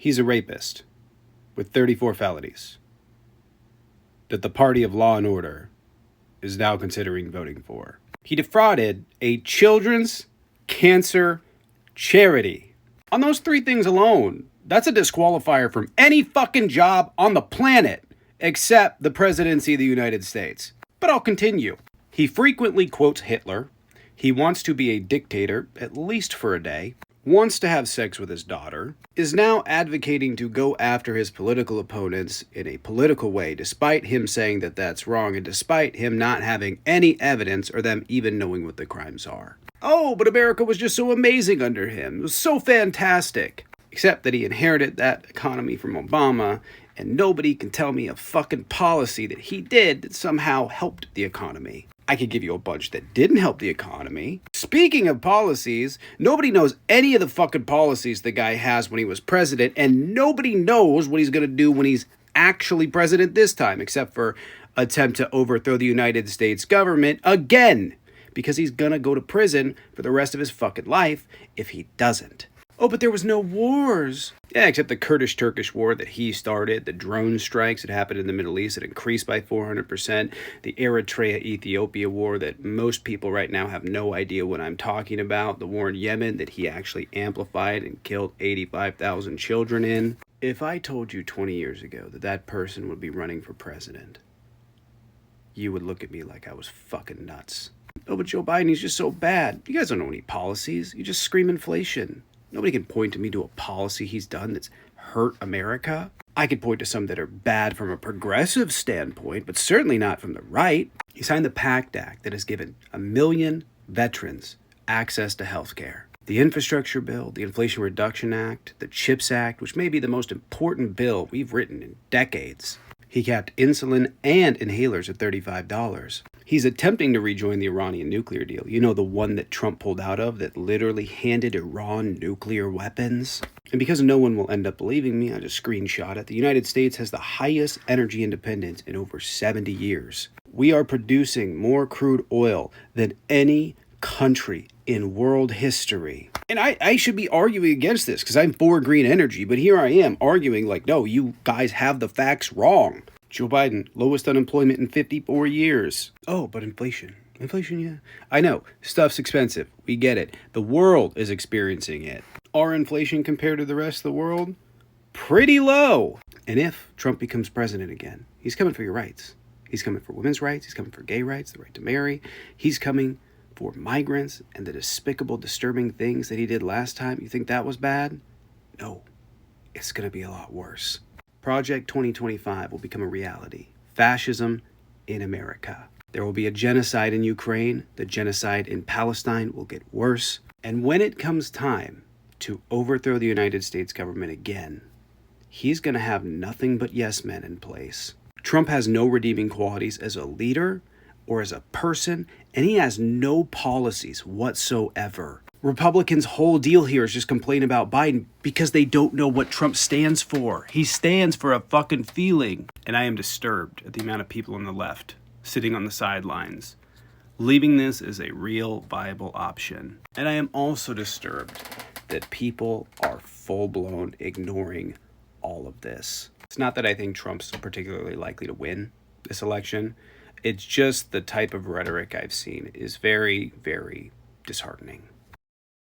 He's a rapist with 34 felonies that the party of law and order is now considering voting for. He defrauded a children's cancer charity. On those three things alone, that's a disqualifier from any fucking job on the planet except the presidency of the United States. But I'll continue. He frequently quotes Hitler. He wants to be a dictator, at least for a day. Wants to have sex with his daughter. Is now advocating to go after his political opponents in a political way, despite him saying that that's wrong and despite him not having any evidence or them even knowing what the crimes are. Oh, but America was just so amazing under him. It was so fantastic. Except that he inherited that economy from Obama, and nobody can tell me a fucking policy that he did that somehow helped the economy. I could give you a bunch that didn't help the economy. Speaking of policies, nobody knows any of the fucking policies the guy has when he was president, and nobody knows what he's going to do when he's actually president this time, except for attempt to overthrow the United States government again, because he's going to go to prison for the rest of his fucking life if he doesn't. Oh, but there was no wars. Yeah, except the Kurdish-Turkish war that he started, the drone strikes that happened in the Middle East that increased by 400%, the Eritrea-Ethiopia war that most people right now have no idea what I'm talking about, the war in Yemen that he actually amplified and killed 85,000 children in. If I told you 20 years ago that that person would be running for president, you would look at me like I was fucking nuts. Oh, but Joe Biden, he's just so bad. You guys don't know any policies. You just scream inflation. Nobody can point to me to a policy he's done that's hurt America. I could point to some that are bad from a progressive standpoint, but certainly not from the right. He signed the PACT Act that has given 1 million veterans access to health care. The infrastructure bill, the Inflation Reduction Act, the CHIPS Act, which may be the most important bill we've written in decades. He capped insulin and inhalers at $35. He's attempting to rejoin the Iranian nuclear deal. You know, the one that Trump pulled out of that literally handed Iran nuclear weapons. And because no one will end up believing me, I just screenshot it. The United States has the highest energy independence in over 70 years. We are producing more crude oil than any country in world history. And I should be arguing against this because I'm for green energy, but here I am arguing like, no, you guys have the facts wrong. Joe Biden, lowest unemployment in 54 years. Oh, but inflation. Inflation, yeah. I know, stuff's expensive. We get it. The world is experiencing it. Our inflation compared to the rest of the world? Pretty low. And if Trump becomes president again, he's coming for your rights. He's coming for women's rights. He's coming for gay rights, the right to marry. He's coming for migrants and the despicable, disturbing things that he did last time. You think that was bad? No, it's going to be a lot worse. Project 2025 will become a reality. Fascism in America. There will be a genocide in Ukraine. The genocide in Palestine will get worse. And when it comes time to overthrow the United States government again, he's going to have nothing but yes men in place. Trump has no redeeming qualities as a leader or as a person, and he has no policies whatsoever. Republicans' whole deal here is just complain about Biden because they don't know what Trump stands for. He stands for a fucking feeling. And I am disturbed at the amount of people on the left sitting on the sidelines, leaving this as a real viable option. And I am also disturbed that people are full-blown ignoring all of this. It's not that I think Trump's particularly likely to win this election. It's just the type of rhetoric I've seen is very, very disheartening.